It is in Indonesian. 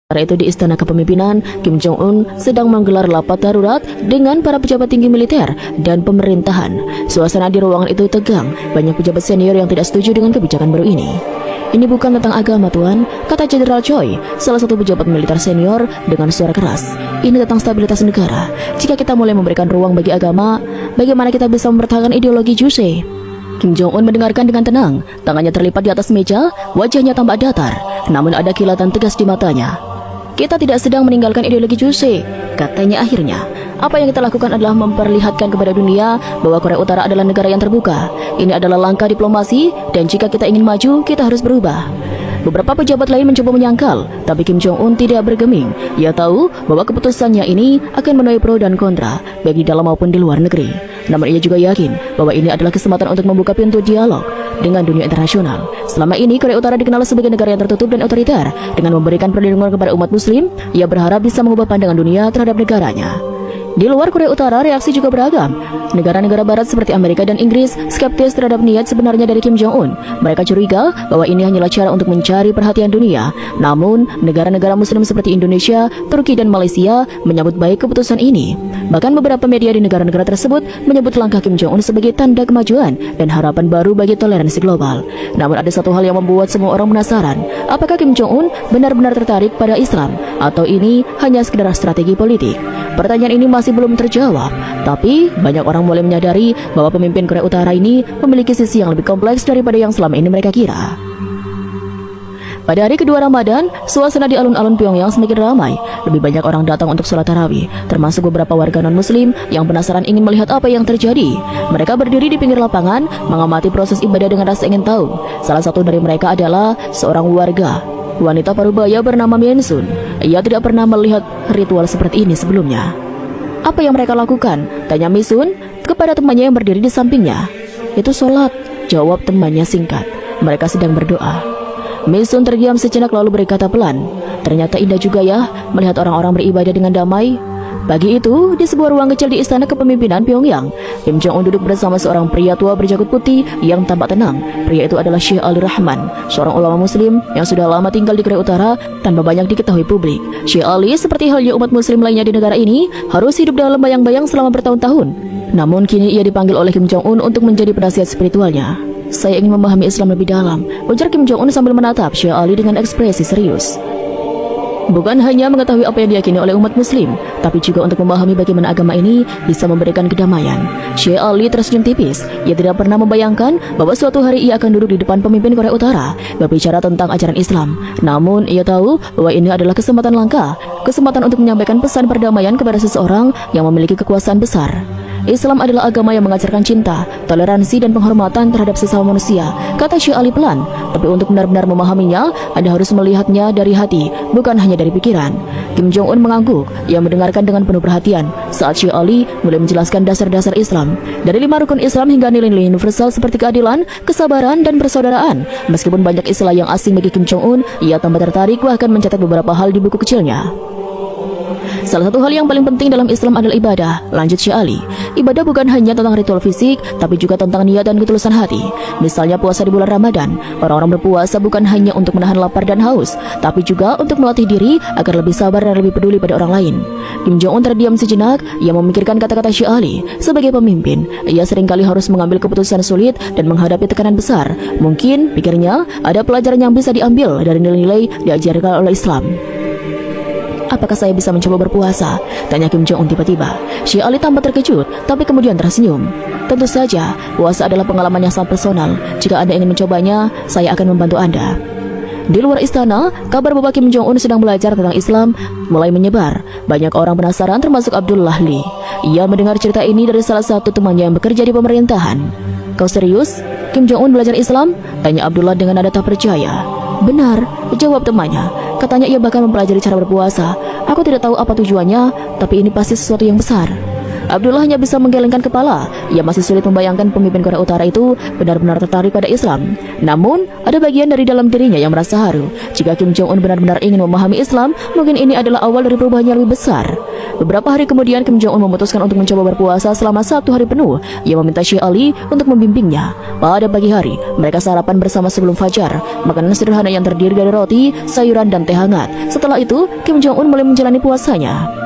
Sementara itu di Istana Kepemimpinan, Kim Jong-un sedang menggelar rapat darurat dengan para pejabat tinggi militer dan pemerintahan. Suasana di ruangan itu tegang, banyak pejabat senior yang tidak setuju dengan kebijakan baru ini. Ini bukan tentang agama, Tuan, kata Jenderal Choi, salah satu pejabat militer senior dengan suara keras. Ini tentang stabilitas negara. Jika kita mulai memberikan ruang bagi agama, bagaimana kita bisa mempertahankan ideologi Juche? Kim Jong-un mendengarkan dengan tenang, tangannya terlipat di atas meja, wajahnya tampak datar, namun ada kilatan tegas di matanya. Kita tidak sedang meninggalkan ideologi Juche, katanya akhirnya. Apa yang kita lakukan adalah memperlihatkan kepada dunia bahwa Korea Utara adalah negara yang terbuka. Ini adalah langkah diplomasi, dan jika kita ingin maju, kita harus berubah. Beberapa pejabat lain mencoba menyangkal, tapi Kim Jong-un tidak bergeming. Ia tahu bahwa keputusannya ini akan menuai pro dan kontra, baik di dalam maupun di luar negeri. Namun ia juga yakin bahwa ini adalah kesempatan untuk membuka pintu dialog dengan dunia internasional. Selama ini Korea Utara dikenal sebagai negara yang tertutup dan otoriter. Dengan memberikan perlindungan kepada umat muslim, ia berharap bisa mengubah pandangan dunia terhadap negaranya. Di luar Korea Utara, reaksi juga beragam. Negara-negara barat seperti Amerika dan Inggris skeptis terhadap niat sebenarnya dari Kim Jong-un. Mereka curiga bahwa ini hanyalah cara untuk mencari perhatian dunia. Namun, negara-negara muslim seperti Indonesia, Turki dan Malaysia menyambut baik keputusan ini. Bahkan beberapa media di negara-negara tersebut menyebut langkah Kim Jong-un sebagai tanda kemajuan dan harapan baru bagi toleransi global. Namun ada satu hal yang membuat semua orang penasaran. Apakah Kim Jong-un benar-benar tertarik pada Islam? Atau ini hanya sekedar strategi politik? Pertanyaan ini masih belum terjawab, tapi banyak orang mulai menyadari bahwa pemimpin Korea Utara ini memiliki sisi yang lebih kompleks daripada yang selama ini mereka kira. Pada hari kedua Ramadan, suasana di alun-alun Pyongyang semakin ramai. Lebih banyak orang datang untuk sholat tarawih, termasuk beberapa warga non-muslim yang penasaran ingin melihat apa yang terjadi. Mereka berdiri di pinggir lapangan, mengamati proses ibadah dengan rasa ingin tahu. Salah satu dari mereka adalah seorang warga, wanita parubaya bernama Min-sun. Ia tidak pernah melihat ritual seperti ini sebelumnya. Apa yang mereka lakukan? Tanya Min-sun kepada temannya yang berdiri di sampingnya. Itu sholat, jawab temannya singkat. Mereka sedang berdoa. Min-sun terdiam sejenak lalu berkata pelan, ternyata indah juga ya melihat orang-orang beribadah dengan damai. Pagi itu, di sebuah ruang kecil di Istana Kepemimpinan Pyongyang, Kim Jong-un duduk bersama seorang pria tua berjanggut putih yang tampak tenang. Pria itu adalah Sheikh Ali Rahman, seorang ulama muslim yang sudah lama tinggal di Korea Utara tanpa banyak diketahui publik. Sheikh Ali, seperti halnya umat muslim lainnya di negara ini, harus hidup dalam bayang-bayang selama bertahun-tahun. Namun kini ia dipanggil oleh Kim Jong-un untuk menjadi penasihat spiritualnya. Saya ingin memahami Islam lebih dalam, ujar Kim Jong-un sambil menatap Sheikh Ali dengan ekspresi serius. Bukan hanya mengetahui apa yang diyakini oleh umat muslim, tapi juga untuk memahami bagaimana agama ini bisa memberikan kedamaian. Sheikh Ali tersenyum tipis. Ia tidak pernah membayangkan bahwa suatu hari ia akan duduk di depan pemimpin Korea Utara berbicara tentang ajaran Islam. Namun ia tahu bahwa ini adalah kesempatan langka, kesempatan untuk menyampaikan pesan perdamaian kepada seseorang yang memiliki kekuasaan besar. Islam adalah agama yang mengajarkan cinta, toleransi dan penghormatan terhadap sesama manusia, kata Sheikh Ali pelan. Tapi untuk benar-benar memahaminya, Anda harus melihatnya dari hati, bukan hanya dari pikiran. Kim Jong-un mengangguk. Ia mendengarkan dengan penuh perhatian saat Sheikh Ali mulai menjelaskan dasar-dasar Islam, dari 5 rukun Islam hingga nilai-nilai universal seperti keadilan, kesabaran, dan persaudaraan. Meskipun banyak istilah yang asing bagi Kim Jong-un, ia tambah tertarik bahkan mencatat beberapa hal di buku kecilnya. Salah satu hal yang paling penting dalam Islam adalah ibadah, lanjut Sheikh Ali. Ibadah bukan hanya tentang ritual fisik, tapi juga tentang niat dan ketulusan hati. Misalnya puasa di bulan Ramadan. Orang-orang berpuasa bukan hanya untuk menahan lapar dan haus, tapi juga untuk melatih diri agar lebih sabar dan lebih peduli pada orang lain. Kim Jong-un terdiam sejenak. Ia memikirkan kata-kata Sheikh Ali. Sebagai pemimpin, ia seringkali harus mengambil keputusan sulit dan menghadapi tekanan besar. Mungkin, pikirnya, ada pelajaran yang bisa diambil dari nilai-nilai diajarkan oleh Islam. Apakah saya bisa mencoba berpuasa? Tanya Kim Jong-un tiba-tiba. Sheikh Ali tampak terkejut, tapi kemudian tersenyum. Tentu saja, puasa adalah pengalaman yang sangat personal. Jika Anda ingin mencobanya, saya akan membantu Anda. Di luar istana, kabar bahwa Kim Jong-un sedang belajar tentang Islam mulai menyebar. Banyak orang penasaran termasuk Abdullah Lee. Ia mendengar cerita ini dari salah satu temannya yang bekerja di pemerintahan. Kau serius? Kim Jong-un belajar Islam? Tanya Abdullah dengan nada tak percaya. Benar, jawab temannya. Katanya ia bahkan mempelajari cara berpuasa. Aku tidak tahu apa tujuannya, tapi ini pasti sesuatu yang besar. Abdullah hanya bisa menggelengkan kepala. Ia masih sulit membayangkan pemimpin Korea Utara itu benar-benar tertarik pada Islam. Namun, ada bagian dari dalam dirinya yang merasa haru. Jika Kim Jong-un benar-benar ingin memahami Islam, mungkin ini adalah awal dari perubahan yang lebih besar. Beberapa hari kemudian, Kim Jong-un memutuskan untuk mencoba berpuasa selama 1 hari penuh. Ia meminta Syekh Ali untuk membimbingnya. Pada pagi hari, mereka sarapan bersama sebelum fajar. Makanan sederhana yang terdiri dari roti, sayuran, dan teh hangat. Setelah itu, Kim Jong-un mulai menjalani puasanya.